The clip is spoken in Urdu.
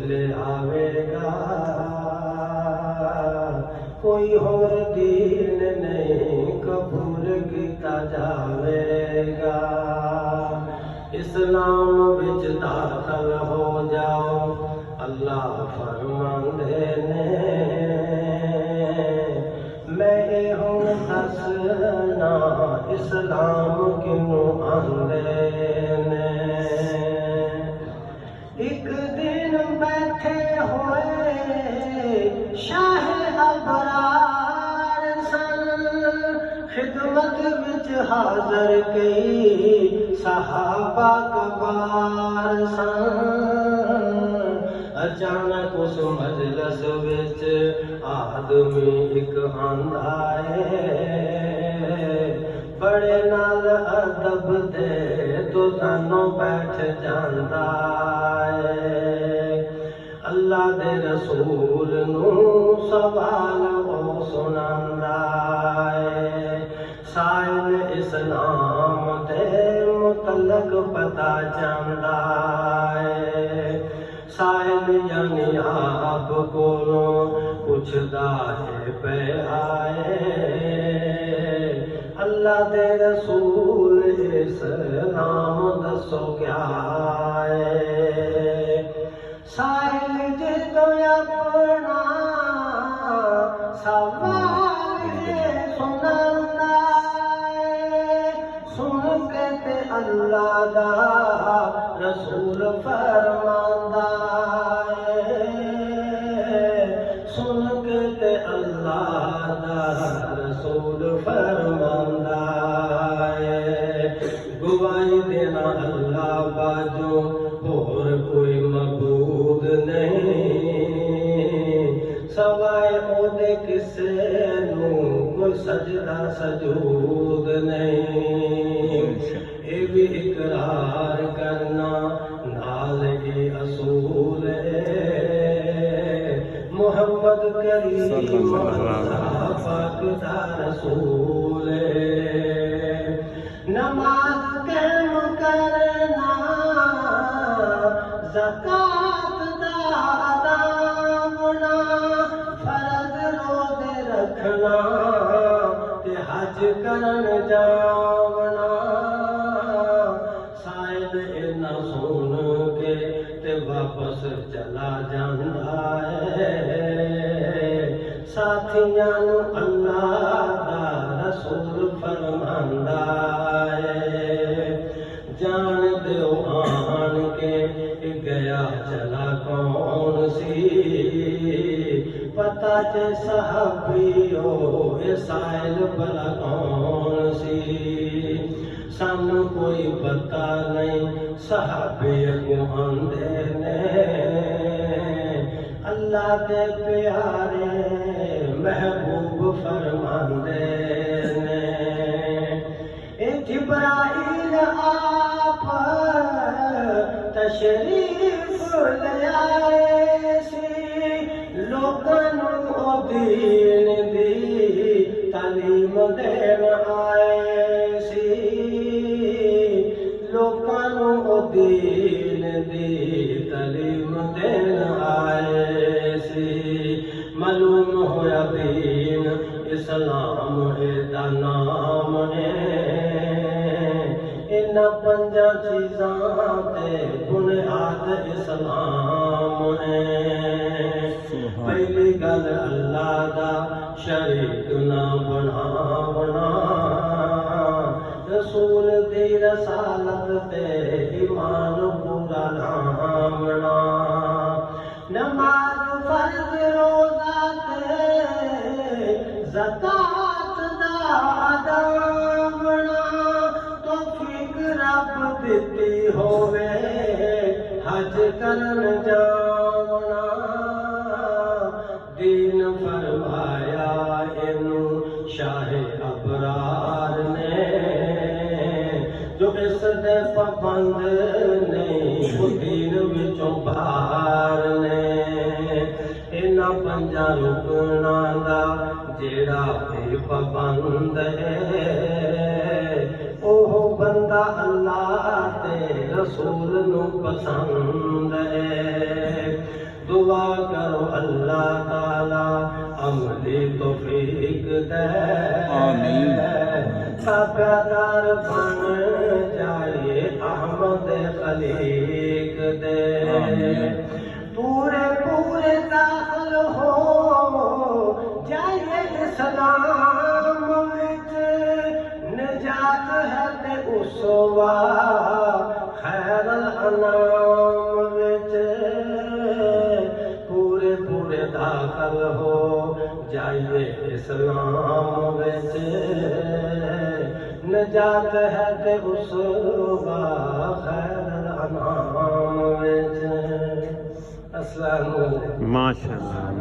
لے آوے گا، کوئی اور دین نہیں قبول کیتا جاوے گا۔ اسلام وچ داخل ہو جاؤ، اللہ فرماندے نے میں ہوں دسنا اسلام کیوں آندے نے۔ ایک دن بیٹھے ہوئے شاہ ابرار سن، خدمت وچ حاضر کئی صحابہ کبار سن۔ اچانک اس مجلس وچ آدمی ایک آندا ہے، بڑے نال ادب دے تو سانوں بیٹھ جاندا ہے۔ اللہ دے رسول نو سوال او سناندا ہے، سائل اسلام دے متعلق پتہ جاندا ہے۔ سائل یعنی آپ کولوں پوچھدا ہے پہ آئے، اللہ دے رسول اسلام دسو کیا ہے۔ سائل جے تو اپنا سوال سناندا ہے، سن کے تے اللہ دا رسول فرماندا ہے، سن کے تے اللہ دا رسول فرماندا ہے۔ گواہی دینا اللہ باجو اور کوئی معبود نہیں، سوائے او دے کسے نو کوئی سجدہ سجود نہیں۔ اے بھی اقرار کرنا نال ہی اصول ہے، محمد کریم اللہ پاک دا رسول ہے۔ نماز قائم کرنا، زکات دا ادا ہونا، فرض روزے رکھنا تے حج کرن جاونا۔ سائل اینا سن کے تے واپس چلا جاندا ہے، ساتھیاں نو اللہ دا رسول فرماندا ہے، جان دیو آن کے گیا چلا کون سی، پتہ چے صحابیو اے سائل بلا کون سی۔ سانو کوئی پتہ نہیں صحابی کو آندے نے، اللہ دے پیارے محبوب فرماندے نے۔ اے جبرائیل آپ تشریف لے آئے سی، لوکاں نو دین دی تعلیم دین آئے سی، لوکاں نو دین دی تعلیم دین آئے سی۔ معلوم ہویا دین اسلام دا نام ہے، انہاں پنجاں چیزاں تے بنیاد اسلام ہے۔ پہلی گل اللہ دا شریک نہ بناونا، رسول دی رسالت تے ایمان پورا لاونا، نماز فرض روزہ تے زکات دا ادا ہونا، توفیق رب دتی ہووے حج کرن جاونا۔ دین فرمایا اینو شاہ ابرار نے، جو اس دے پابند نہیں وہ دین وچوں باہر نے۔ انہاں پنجاں رکناں دا جیڑا بے پابند ہے، اوہ بندہ اللہ تے رسول نو پسند ہے۔ دے آمین تابعدار بن جائے احمد خلیق دے پورے پورے داخل ہو جائے اسلام وچ نجات ہے تے اسوا خیر الانام وچ پورے پورے داخل ہو جائیے اسلام وچ نجات ہے تے اسوا خیر الانام وچ السلام علیکم ماشاء اللہ